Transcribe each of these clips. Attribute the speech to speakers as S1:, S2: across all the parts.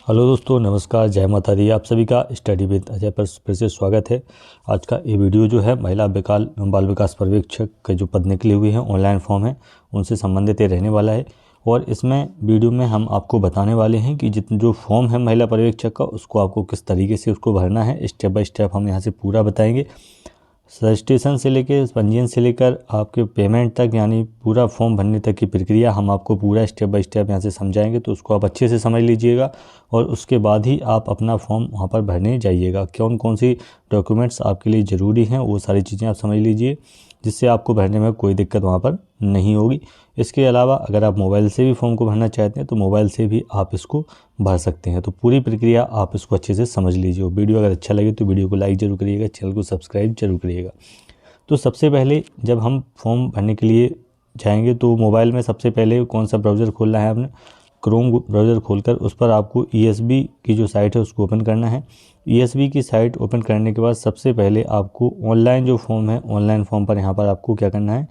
S1: Hello दोस्तों, नमस्कार, जय माता दी। आप सभी का स्टडी विद अजय पर फिर से स्वागत है। आज का ये वीडियो जो है महिला बाल विकास पर्यवेक्षक के जो पद निकले हुए हैं, ऑनलाइन फॉर्म है, उनसे संबंधित ये रहने वाला है। और इसमें वीडियो में हम आपको बताने वाले हैं कि जितना जो फॉर्म है महिला पर्यवेक्षक का, उसको आपको किस तरीके से उसको भरना है। स्टेप बाय स्टेप हम यहाँ से पूरा बताएंगे। रजिस्ट्रेशन से लेकर पंजीयन से लेकर आपके पेमेंट तक, यानी पूरा फॉर्म भरने तक की प्रक्रिया हम आपको पूरा स्टेप बाय स्टेप यहाँ से समझाएंगे। तो उसको आप अच्छे से समझ लीजिएगा और उसके बाद ही आप अपना फॉर्म वहाँ पर भरने जाइएगा। कौन कौन सी डॉक्यूमेंट्स आपके लिए ज़रूरी हैं वो सारी चीज़ें आप समझ लीजिए, जिससे आपको भरने में कोई दिक्कत वहाँ पर नहीं होगी। इसके अलावा अगर आप मोबाइल से भी फॉर्म को भरना चाहते हैं तो मोबाइल से भी आप इसको भर सकते हैं। तो पूरी प्रक्रिया आप इसको अच्छे से समझ लीजिए। वीडियो अगर अच्छा लगे तो वीडियो को लाइक ज़रूर करिएगा, चैनल को सब्सक्राइब जरूर करिएगा। तो सबसे पहले जब हम फॉर्म भरने के लिए जाएंगे तो मोबाइल में सबसे पहले कौन सा ब्राउज़र खोलना है, आपने क्रोम ब्राउज़र खोलकर उस पर आपको ESB की जो साइट है उसको ओपन करना है। ESB की साइट ओपन करने के बाद सबसे पहले आपको ऑनलाइन जो फॉर्म है, ऑनलाइन फॉर्म पर यहाँ पर आपको क्या करना है,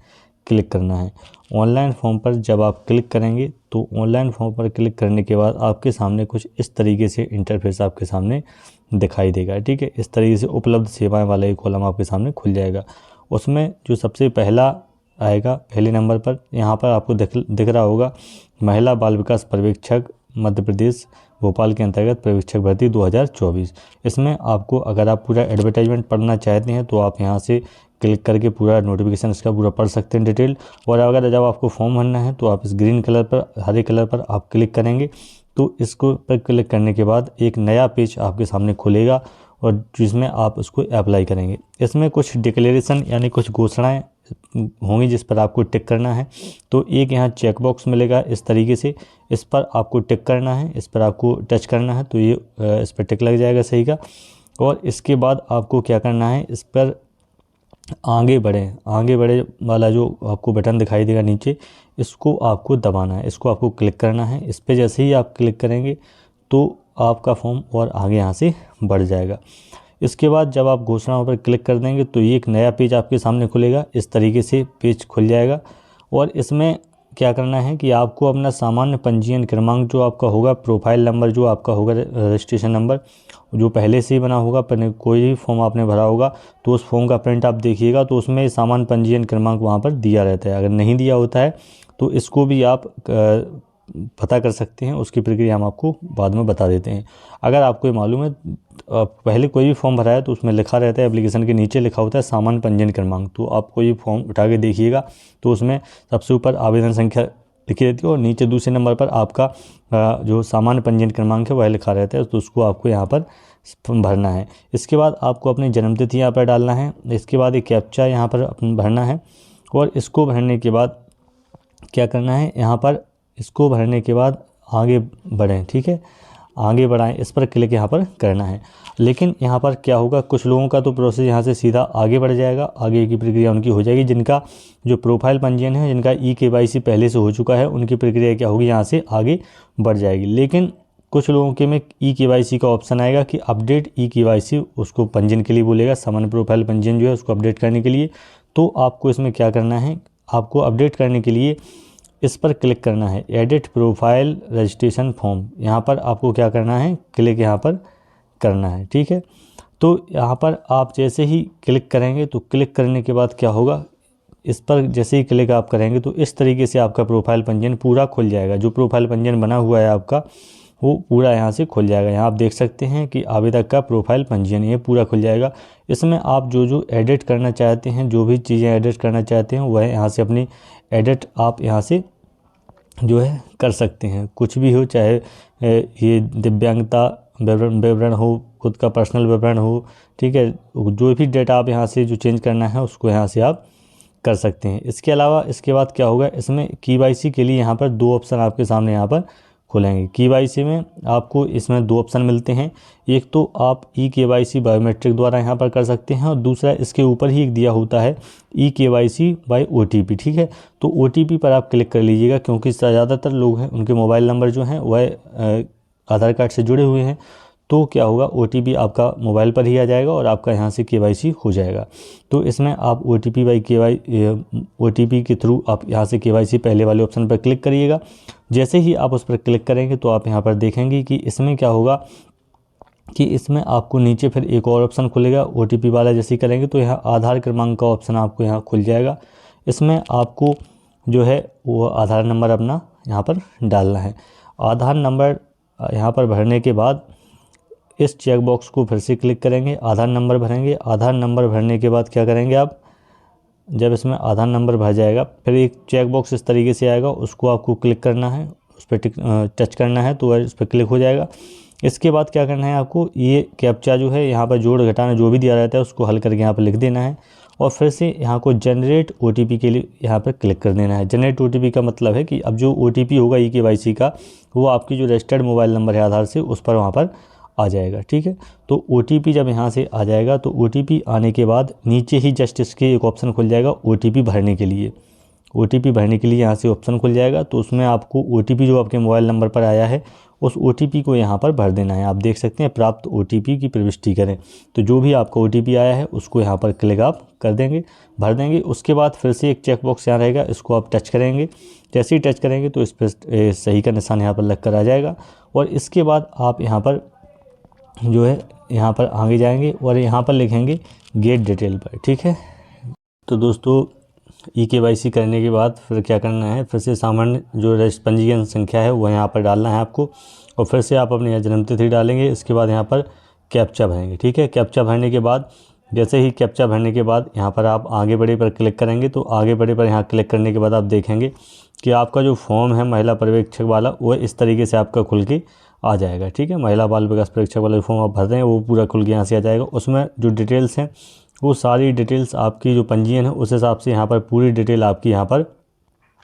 S1: क्लिक करना है। ऑनलाइन फॉर्म पर जब आप क्लिक करेंगे तो ऑनलाइन फॉर्म पर क्लिक करने के बाद आपके सामने कुछ इस तरीके से इंटरफेस आपके सामने दिखाई देगा। ठीक है, इस तरीके से उपलब्ध सेवाएं वाला एक कॉलम आपके सामने खुल जाएगा। उसमें जो सबसे पहला आएगा, पहले नंबर पर यहाँ पर आपको दिख रहा होगा महिला बाल विकास पर्यवेक्षक मध्य प्रदेश भोपाल के अंतर्गत पर्यवेक्षक भर्ती 2024। इसमें आपको अगर आप पूरा एडवर्टाइजमेंट पढ़ना चाहते हैं तो आप यहाँ से क्लिक करके पूरा नोटिफिकेशन इसका पूरा पढ़ सकते हैं डिटेल। और अगर जब आपको फॉर्म भरना है तो आप इस ग्रीन कलर पर, हरे कलर पर आप क्लिक करेंगे तो इसको पर क्लिक करने के बाद एक नया पेज आपके सामने खुलेगा और जिसमें आप उसको अप्लाई करेंगे। इसमें कुछ डिक्लेरेशन यानी कुछ घोषणाएं होंगी जिस पर आपको टिक करना है। तो एक यहाँ चेक बॉक्स मिलेगा इस तरीके से, इस पर आपको टिक करना है, इस पर आपको टच करना है तो ये इस पर टिक लग जाएगा सही का। और इसके बाद आपको क्या करना है, इस पर आगे बढ़े वाला जो आपको बटन दिखाई देगा नीचे, इसको आपको दबाना है, इसको आपको क्लिक करना है। इस पर जैसे ही आप क्लिक करेंगे तो आपका फॉर्म और आगे यहाँ से बढ़ जाएगा। इसके बाद जब आप घोषणाओं पर क्लिक कर देंगे तो ये एक नया पेज आपके सामने खुलेगा, इस तरीके से पेज खुल जाएगा। और इसमें क्या करना है कि आपको अपना सामान्य पंजीयन क्रमांक जो आपका होगा, प्रोफाइल नंबर जो आपका होगा, रजिस्ट्रेशन नंबर जो पहले से ही बना होगा, कोई भी फॉर्म आपने भरा होगा तो उस फॉर्म का प्रिंट आप देखिएगा तो उसमें सामान्य पंजीयन क्रमांक वहाँ पर दिया रहता है। अगर नहीं दिया होता है तो इसको भी आप पता कर सकते हैं, उसकी प्रक्रिया हम आपको बाद में बता देते हैं। अगर आपको ये मालूम है, पहले कोई भी फॉर्म भरा है तो उसमें लिखा रहता है, एप्लीकेशन के नीचे लिखा होता है सामान्य पंजीयन क्रमांक। तो आपको ये फॉर्म उठा के देखिएगा तो उसमें सबसे ऊपर आवेदन संख्या लिखी रहती है और नीचे दूसरे नंबर पर आपका जो सामान्य पंजीयन क्रमांक है वह लिखा रहता है। तो उसको आपको यहाँ पर भरना है। इसके बाद आपको अपनी जन्मतिथि यहाँ पर डालना है। इसके बाद एक कैप्चा यहाँ पर भरना है और इसको भरने के बाद क्या करना है, यहाँ पर इसको भरने के बाद आगे बढ़ें। ठीक है, आगे बढ़ाएं, इस पर क्लिक यहाँ पर करना है। लेकिन यहाँ पर क्या होगा, कुछ लोगों का तो प्रोसेस यहाँ से सीधा आगे बढ़ जाएगा, आगे की प्रक्रिया उनकी हो जाएगी। जिनका जो प्रोफाइल पंजीयन है, जिनका EKYC पहले से हो चुका है, उनकी प्रक्रिया क्या होगी, यहाँ से आगे बढ़ जाएगी। लेकिन कुछ लोगों के में EKYC का ऑप्शन आएगा कि अपडेट EKYC, उसको पंजीयन के लिए बोलेगा, सामान्य प्रोफाइल पंजीयन जो है उसको अपडेट करने के लिए। तो आपको इसमें क्या करना है, आपको अपडेट करने के लिए इस पर क्लिक करना है, एडिट प्रोफाइल रजिस्ट्रेशन फॉर्म। यहाँ पर आपको क्या करना है, क्लिक यहाँ पर करना है। ठीक है, तो यहाँ पर आप जैसे ही क्लिक करेंगे तो क्लिक करने के बाद क्या होगा, इस पर जैसे ही क्लिक आप करेंगे तो इस तरीके से आपका प्रोफाइल पंजीयन पूरा खुल जाएगा। जो प्रोफाइल पंजीयन बना हुआ है आपका वो पूरा यहाँ से खुल जाएगा। यहाँ आप देख सकते हैं कि आवेदक का प्रोफाइल पंजीयन ये पूरा खुल जाएगा। इसमें आप जो एडिट करना चाहते हैं, जो भी चीज़ें एडिट करना चाहते हैं वह यहाँ से अपनी एडिट आप यहाँ से जो है कर सकते हैं। कुछ भी हो, चाहे ये दिव्यांगता विवरण हो, खुद का पर्सनल विवरण हो, ठीक है, जो भी डेटा आप यहाँ से जो चेंज करना है उसको यहाँ से आप कर सकते हैं। इसके अलावा इसके बाद क्या होगा, इसमें KYC के लिए यहाँ पर 2 ऑप्शन आपके सामने यहाँ पर खुलेंगे। KYC में आपको इसमें 2 ऑप्शन मिलते हैं। एक तो आप EKYC बायोमेट्रिक द्वारा यहाँ पर कर सकते हैं और दूसरा इसके ऊपर ही एक दिया होता है EKYC बाय OTP। ठीक है, तो OTP पर आप क्लिक कर लीजिएगा, क्योंकि ज़्यादातर लोग हैं उनके मोबाइल नंबर जो हैं वह आधार कार्ड से जुड़े हुए हैं। तो क्या होगा, OTP आपका मोबाइल पर ही आ जाएगा और आपका यहाँ से KYC हो जाएगा। तो इसमें आप OTP के थ्रू आप यहाँ से KYC पहले वाले ऑप्शन पर क्लिक करिएगा। जैसे ही आप उस पर क्लिक करेंगे तो आप यहाँ पर देखेंगे कि इसमें क्या होगा कि इसमें आपको नीचे फिर एक और ऑप्शन खुलेगा OTP वाला। जैसे ही करेंगे तो यहाँ आधार क्रमांक का ऑप्शन आपको यहाँ खुल जाएगा। इसमें आपको जो है वो आधार नंबर अपना यहाँ पर डालना है। आधार नंबर यहाँ पर भरने के बाद इस चेक बॉक्स को फिर से क्लिक करेंगे, आधार नंबर भरेंगे। आधार नंबर भरने के बाद क्या करेंगे आप, जब इसमें आधार नंबर भर जाएगा फिर एक चेक बॉक्स इस तरीके से आएगा, उसको आपको क्लिक करना है, उस पर टच करना है तो उस पर क्लिक हो जाएगा। इसके बाद क्या करना है आपको, ये कैप्चा जो है यहाँ पर जोड़ घटाना जो भी दिया रहता है उसको हल करके यहाँ पर लिख देना है और फिर से यहाँ को जनरेट OTP के लिए यहाँ पर क्लिक कर देना है। जनरेट OTP का मतलब है कि अब जो OTP होगा KYC का वो आपकी जो रजिस्टर्ड मोबाइल नंबर है आधार से उस पर वहाँ पर आ जाएगा। ठीक है, तो OTP जब यहाँ से आ जाएगा तो OTP आने के बाद नीचे ही जस्ट इसके एक ऑप्शन खुल जाएगा OTP भरने के लिए। OTP भरने के लिए यहाँ से ऑप्शन खुल जाएगा, तो उसमें आपको OTP जो आपके मोबाइल नंबर पर आया है उस OTP को यहाँ पर भर देना है। आप देख सकते हैं प्राप्त OTP की प्रविष्टि करें, तो जो भी आपका OTP आया है उसको यहाँ पर क्लिक आप कर देंगे, भर देंगे। उसके बाद फिर से एक चेक बॉक्स यहाँ रहेगा, इसको आप टच करेंगे। जैसे ही टच करेंगे तो इस पर सही का निशान यहाँ पर लग कर आ जाएगा और इसके बाद आप यहाँ पर जो है यहाँ पर आगे जाएंगे और यहाँ पर लिखेंगे गेट डिटेल पर। ठीक है, तो दोस्तों KYC करने के बाद फिर क्या करना है, फिर से सामान्य जो पंजीकरण संख्या है वो यहाँ पर डालना है आपको और फिर से आप अपनी जन्मतिथि डालेंगे। इसके बाद यहाँ पर कैप्चा भरेंगे। ठीक है, कैप्चा भरने के बाद जैसे ही कैप्चा भरने के बाद यहाँ पर आप आगे बढ़े पर क्लिक करेंगे, तो आगे बढ़े पर यहाँ क्लिक करने के बाद आप देखेंगे कि आपका जो फॉर्म है महिला पर्यवेक्षक वाला वो इस तरीके से आपका खुल के आ जाएगा। ठीक है, महिला बाल विकास पर्यवेक्षक वाला फॉर्म आप भर रहे हैं वो पूरा खुल के यहाँ से आ जाएगा। उसमें जो डिटेल्स हैं वो सारी डिटेल्स आपकी जो पंजीयन है उस हिसाब से यहाँ पर पूरी डिटेल आपकी यहाँ पर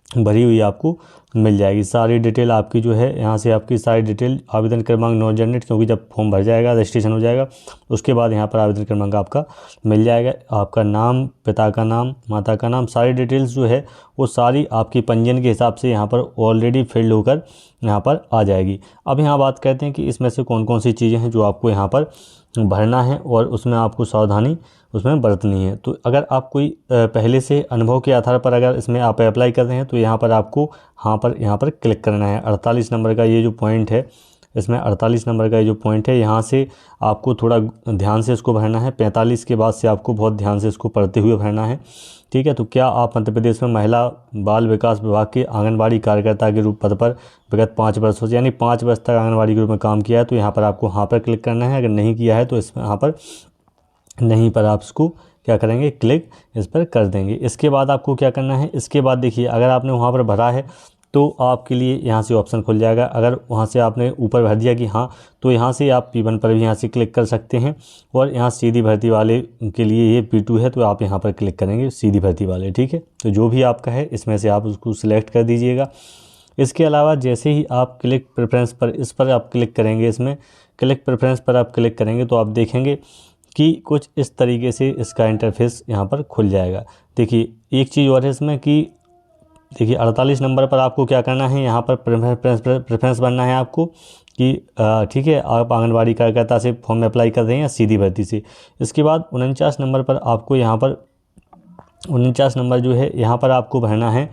S1: भरी हुई आपको मिल जाएगी। सारी डिटेल आपकी जो है यहाँ से आपकी सारी डिटेल, आवेदन क्रमांक नॉट जनरेट, क्योंकि जब फॉर्म भर जाएगा रजिस्ट्रेशन हो जाएगा उसके बाद यहाँ पर आवेदन क्रमांक आपका मिल जाएगा। आपका नाम, पिता का नाम, माता का नाम, सारी डिटेल्स जो है वो सारी आपकी पंजीयन के हिसाब से यहाँ पर ऑलरेडी फिल्ड होकर यहाँ पर आ जाएगी। अब यहाँ बात करते हैं कि इसमें से कौन कौन सी चीज़ें हैं जो आपको यहाँ पर भरना है और उसमें आपको सावधानी उसमें बरतनी है। तो अगर आप कोई पहले से अनुभव के आधार पर अगर इसमें आप अप्लाई कर रहे हैं तो यहाँ पर आपको यहाँ पर क्लिक करना है। 48 नंबर का ये जो पॉइंट है, इसमें 48 नंबर का ये जो पॉइंट है यहाँ से आपको थोड़ा ध्यान से इसको भरना है। 45 के बाद से आपको बहुत ध्यान से इसको पढ़ते हुए भरना है। ठीक है, तो क्या आप मध्य प्रदेश में महिला बाल विकास विभाग के आंगनबाड़ी कार्यकर्ता के रूप पद पर विगत 5 वर्षों से यानी 5 वर्ष तक आंगनबाड़ी के रूप में काम किया है, तो यहाँ पर आपको हाँ पर क्लिक करना है। अगर नहीं किया है तो इसमें यहाँ पर नहीं पर आप इसको क्या करेंगे, क्लिक इस पर कर देंगे। इसके बाद आपको क्या करना है, इसके बाद देखिए अगर आपने वहाँ पर भरा है तो आपके लिए यहाँ से ऑप्शन खुल जाएगा। अगर वहाँ से आपने ऊपर भर दिया कि हाँ, तो यहाँ से आप P1 पर भी यहाँ से क्लिक कर सकते हैं और यहाँ सीधी भर्ती वाले के लिए ये P2 है तो आप यहाँ पर क्लिक करेंगे सीधी भर्ती वाले। ठीक है, तो जो भी आपका है इसमें से आप उसको सिलेक्ट कर दीजिएगा। इसके अलावा जैसे ही आप क्लिक प्रेफरेंस पर इस पर आप क्लिक करेंगे, इसमें क्लिक प्रेफरेंस पर आप क्लिक करेंगे तो आप देखेंगे कि कुछ इस तरीके से इसका इंटरफेस यहाँ पर खुल जाएगा। देखिए एक चीज़ और है इसमें कि देखिए 48 नंबर पर आपको क्या करना है, यहाँ पर प्रेफरेंस बनना है आपको कि ठीक है आप आंगनबाड़ी कार्यकर्ता से फॉर्म में अप्लाई कर रहे हैं या सीधी भर्ती से। इसके बाद 49 नंबर पर आपको यहाँ पर 49 नंबर जो है यहाँ पर आपको भरना है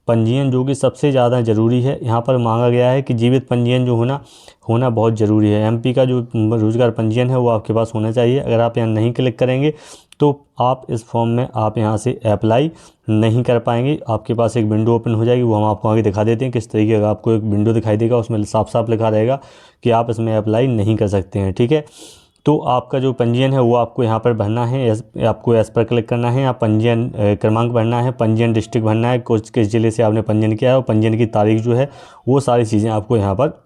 S1: पंजीयन, जो कि सबसे ज़्यादा ज़रूरी है। यहाँ पर मांगा गया है कि जीवित पंजीयन जो होना बहुत ज़रूरी है। MP का जो रोजगार पंजीयन है वो आपके पास होना चाहिए। अगर आप यहाँ नहीं क्लिक करेंगे तो आप इस फॉर्म में आप यहाँ से अप्लाई नहीं कर पाएंगे। आपके पास एक विंडो ओपन हो जाएगी, वो हम आपको आगे दिखा देते हैं किस तरीके का आपको एक विंडो दिखाई देगा, उसमें साफ साफ लिखा रहेगा कि आप इसमें अप्लाई नहीं कर सकते हैं। ठीक है, तो आपका जो पंजीयन है वो आपको यहाँ पर भरना है, आपको एस पर क्लिक करना है। आप पंजीयन क्रमांक भरना है, पंजीयन डिस्ट्रिक्ट भरना है, किस ज़िले से आपने पंजीयन किया है और पंजीयन की तारीख जो है वो सारी चीज़ें आपको यहाँ पर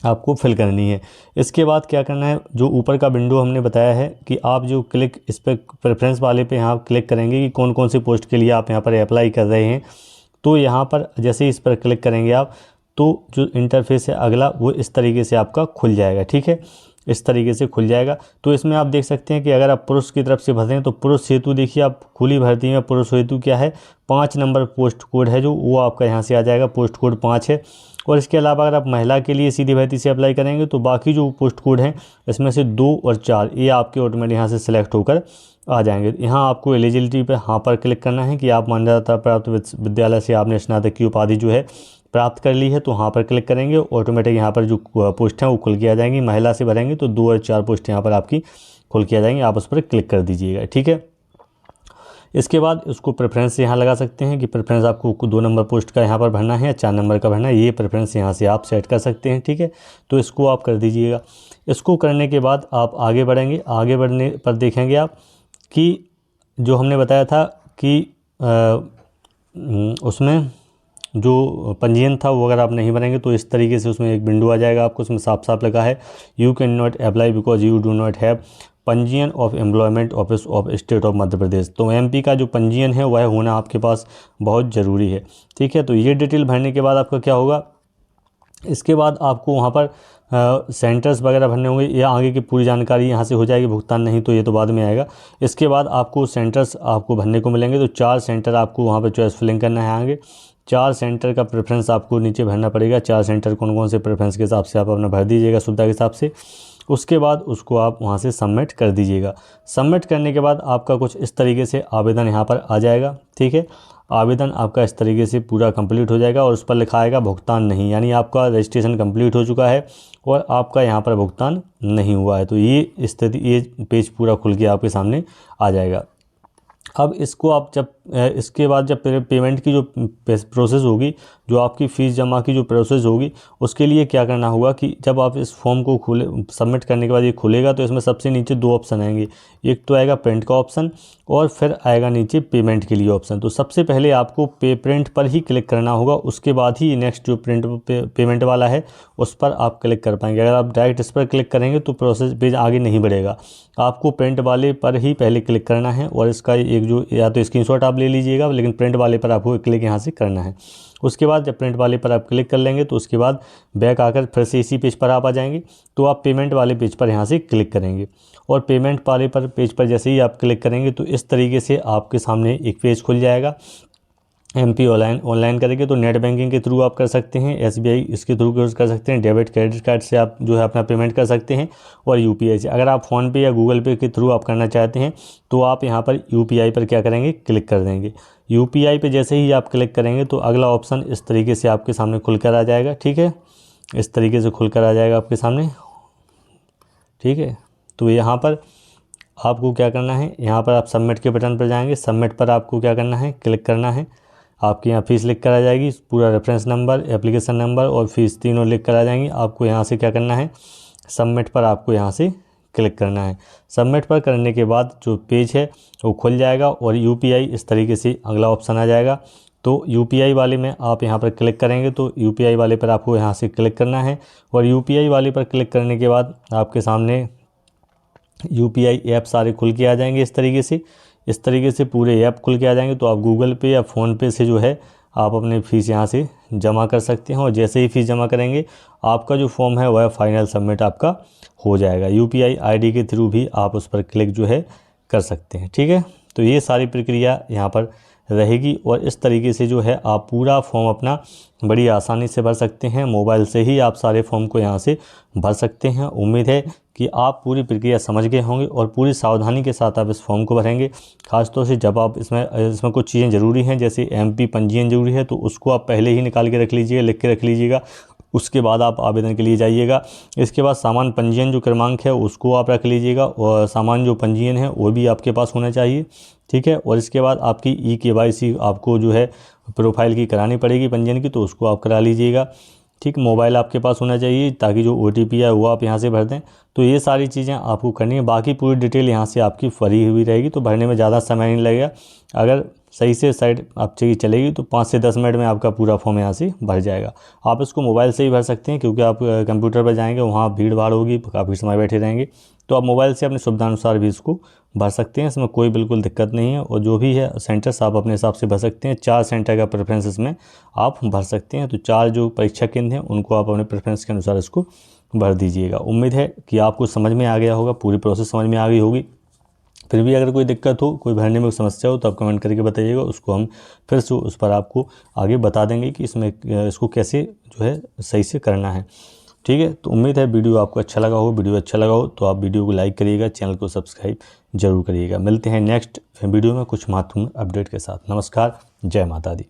S1: आपको फिल करनी है। इसके बाद क्या करना है, जो ऊपर का विंडो हमने बताया है कि आप जो क्लिक इस पर प्रेफरेंस वाले पे यहाँ क्लिक करेंगे कि कौन कौन सी पोस्ट के लिए आप यहाँ पर अप्लाई कर रहे हैं, तो यहाँ पर जैसे इस पर क्लिक करेंगे आप तो जो इंटरफेस है अगला वो इस तरीके से आपका खुल जाएगा। ठीक है, इस तरीके से खुल जाएगा। तो इसमें आप देख सकते हैं कि अगर आप पुरुष की तरफ से भर रहे हैं तो पुरुष हेतु देखिए आप खुली भर्ती में पुरुष हेतु क्या है 5 नंबर पोस्ट कोड है जो वो आपका यहाँ से आ जाएगा, पोस्ट कोड 5 है। और इसके अलावा अगर आप महिला के लिए सीधी भर्ती से अप्लाई करेंगे तो बाकी जो पोस्ट कोड हैं इसमें से 2 और 4 ये आपके ऑटोमेटिक यहाँ से सिलेक्ट होकर आ जाएंगे। यहाँ आपको एलिजिबिलिटी पर हाँ पर क्लिक करना है कि आप मान्यता प्राप्त विद्यालय से आपने स्नातक की उपाधि जो है प्राप्त कर ली है, तो हाँ पर क्लिक करेंगे। ऑटोमेटिक यहाँ पर जो पोस्ट हैं वो खुल के आ जाएंगी। महिला से भरेंगे तो 2 और 4 पोस्ट यहाँ पर आपकी खुल के आ जाएंगी, आप उस पर क्लिक कर दीजिएगा। ठीक है, इसके बाद उसको प्रेफरेंस यहाँ लगा सकते हैं कि प्रेफरेंस आपको 2 नंबर पोस्ट का यहाँ पर भरना है या 4 नंबर का भरना है, ये प्रेफरेंस यहाँ से आप सेट कर सकते हैं। ठीक है, तो इसको आप कर दीजिएगा। इसको करने के बाद आप आगे बढ़ेंगे। आगे बढ़ने पर देखेंगे आप कि जो हमने बताया था कि उसमें जो पंजीयन था वो अगर आप नहीं बनेंगे तो इस तरीके से उसमें एक विंडो आ जाएगा आपको, उसमें साफ साफ लिखा है you can not apply because you do not have पंजीयन of employment office of state of Madhya Pradesh. तो एमपी का जो पंजीयन है वह होना आपके पास बहुत ज़रूरी है। ठीक है, तो ये डिटेल भरने के बाद आपका क्या होगा, इसके बाद आपको वहाँ पर सेंटर्स वगैरह भरने होंगे या आगे की पूरी जानकारी यहाँ से हो जाएगी। भुगतान नहीं तो ये तो बाद में आएगा। इसके बाद आपको सेंटर्स आपको भरने को मिलेंगे, तो 4 सेंटर आपको वहाँ पर चॉइस फिलिंग करना है। आगे 4 सेंटर का प्रेफरेंस आपको नीचे भरना पड़ेगा। 4 सेंटर कौन कौन से प्रेफरेंस के हिसाब से आप अपना भर दीजिएगा सुविधा के हिसाब से। उसके बाद उसको आप वहाँ से सबमिट कर दीजिएगा। सबमिट करने के बाद आपका कुछ इस तरीके से आवेदन यहाँ पर आ जाएगा। ठीक है, आवेदन आपका इस तरीके से पूरा कंप्लीट हो जाएगा और उस पर लिखा आएगा भुगतान नहीं, यानी आपका रजिस्ट्रेशन कंप्लीट हो चुका है और आपका यहाँ पर भुगतान नहीं हुआ है। तो ये स्थिति, ये पेज पूरा खुल के आपके सामने आ जाएगा। अब इसको आप जब इसके बाद जब पेमेंट की जो प्रोसेस होगी, जो आपकी फ़ीस जमा की जो प्रोसेस होगी, उसके लिए क्या करना होगा कि जब आप इस फॉर्म को सबमिट करने के बाद ये खुलेगा तो इसमें सबसे नीचे 2 ऑप्शन आएंगे। एक तो आएगा प्रिंट का ऑप्शन और फिर आएगा नीचे पेमेंट के लिए ऑप्शन। तो सबसे पहले आपको प्रिंट पर ही क्लिक करना होगा, उसके बाद ही नेक्स्ट जो पेमेंट वाला है उस पर आप क्लिक कर पाएंगे। अगर आप डायरेक्ट इस पर क्लिक करेंगे तो प्रोसेस पेज आगे नहीं बढ़ेगा। आपको प्रिंट वाले पर ही पहले क्लिक करना है और इसका एक जो या तो स्क्रीनशॉट आप ले लीजिएगा, लेकिन प्रिंट वाले पर आपको क्लिक यहाँ से करना है। उसके बाद जब प्रिंट वाले पर आप क्लिक कर लेंगे तो उसके बाद बैक आकर फिर से इसी पेज पर आप आ जाएंगे। तो आप पेमेंट वाले पेज पर यहाँ से क्लिक करेंगे और पेमेंट वाले पर पेज पर जैसे ही आप क्लिक करेंगे तो इस तरीके से आपके सामने एक पेज खुल जाएगा। एमपी ऑनलाइन करेंगे तो नेट बैंकिंग के थ्रू आप कर सकते हैं, एसबीआई इसके थ्रू कर सकते हैं, डेबिट क्रेडिट कार्ड से आप जो है अपना पेमेंट कर सकते हैं और यूपीआई से। अगर आप फ़ोन पे या गूगल पे के थ्रू आप करना चाहते हैं तो आप यहाँ पर यूपीआई पर क्या करेंगे, क्लिक कर देंगे। यूपीआई पे जैसे ही आप क्लिक करेंगे तो अगला ऑप्शन इस तरीके से आपके सामने खुलकर आ जाएगा। ठीक है, इस तरीके से खुलकर आ जाएगा आपके सामने। ठीक है, तो यहाँ पर आपको क्या करना है, यहाँ पर आप सबमिट के बटन पर जाएंगे। सबमिट पर आपको क्या करना है, क्लिक करना है। आपके यहाँ फ़ीस लिख कर आ जाएगी, पूरा रेफरेंस नंबर, एप्लीकेशन नंबर और फ़ीस तीनों लिख कर आ जाएंगी। आपको यहाँ से क्या करना है, सबमिट पर आपको यहाँ से क्लिक करना है। सबमिट पर करने के बाद जो पेज है वो खुल जाएगा और यूपीआई इस तरीके से अगला ऑप्शन आ जाएगा। तो यूपीआई वाले में आप यहाँ पर क्लिक करेंगे तो यूपीआई वाले पर आपको यहाँ से क्लिक करना है और यूपीआई वाले पर क्लिक करने के बाद आपके सामने यूपीआई ऐप सारे खुल के आ जाएंगे। इस तरीके से पूरे ऐप खुल के आ जाएंगे। तो आप गूगल पे या फ़ोन पे से जो है आप अपने फ़ीस यहाँ से जमा कर सकते हैं और जैसे ही फ़ीस जमा करेंगे आपका जो फॉर्म है वह फाइनल सबमिट आपका हो जाएगा। यूपीआई आईडी के थ्रू भी आप उस पर क्लिक जो है कर सकते हैं। ठीक है, तो ये सारी प्रक्रिया यहाँ पर रहेगी और इस तरीके से जो है आप पूरा फॉर्म अपना बड़ी आसानी से भर सकते हैं। मोबाइल से ही आप सारे फॉर्म को यहाँ से भर सकते हैं। उम्मीद है कि आप पूरी प्रक्रिया समझ गए होंगे और पूरी सावधानी के साथ आप इस फॉर्म को भरेंगे। खासतौर से जब आप इसमें कुछ चीज़ें ज़रूरी हैं, जैसे एमपी पंजीयन ज़रूरी है, तो उसको आप पहले ही निकाल के रख लीजिएगा, लिख के रख लीजिएगा। उसके बाद आप आवेदन के लिए जाइएगा। इसके बाद सामान्य पंजीयन जो क्रमांक है उसको आप रख लीजिएगा और सामान्य जो पंजीयन है वो भी आपके पास होना चाहिए। ठीक है, और इसके बाद आपकी EKYC आपको जो है प्रोफाइल की करानी पड़ेगी पंजीयन की, तो उसको आप करा लीजिएगा। ठीक, मोबाइल आपके पास होना चाहिए ताकि जो OTP है वो आप यहाँ से भर दें। तो ये सारी चीज़ें आपको करनी है। बाकी पूरी डिटेल यहाँ से आपकी फ्री हुई रहेगी, तो भरने में ज़्यादा समय नहीं लगेगा। अगर सही से साइट आपकी चलेगी तो 5 से 10 मिनट में आपका पूरा फॉर्म यहाँ से भर जाएगा। आप इसको मोबाइल से ही भर सकते हैं क्योंकि आप कंप्यूटर पर जाएंगे, वहाँ भीड़ भाड़ होगी, काफ़ी समय बैठे रहेंगे, तो आप मोबाइल से अपनी सुविधानुसार भी इसको भर सकते हैं। इसमें कोई बिल्कुल दिक्कत नहीं है और जो भी है सेंटर्स आप अपने हिसाब से भर सकते हैं। 4 सेंटर का प्रेफरेंस इसमें आप भर सकते हैं। तो 4 जो परीक्षा केंद्र हैं उनको आप अपने प्रेफरेंस के अनुसार इसको भर दीजिएगा। उम्मीद है कि आपको समझ में आ गया होगा, पूरी प्रोसेस समझ में आ गई होगी। फिर भी अगर कोई दिक्कत हो, कोई भरने में समस्या हो तो आप कमेंट करके बताइएगा, उसको हम फिर से उस पर आपको आगे बता देंगे कि इसमें इसको कैसे जो है सही से करना है। ठीक है, तो उम्मीद है वीडियो आपको अच्छा लगा हो। वीडियो अच्छा लगा हो तो आप वीडियो को लाइक करिएगा, चैनल को सब्सक्राइब जरूर करिएगा। मिलते हैं नेक्स्ट वीडियो में कुछ महत्वपूर्ण अपडेट के साथ। नमस्कार, जय माता दी।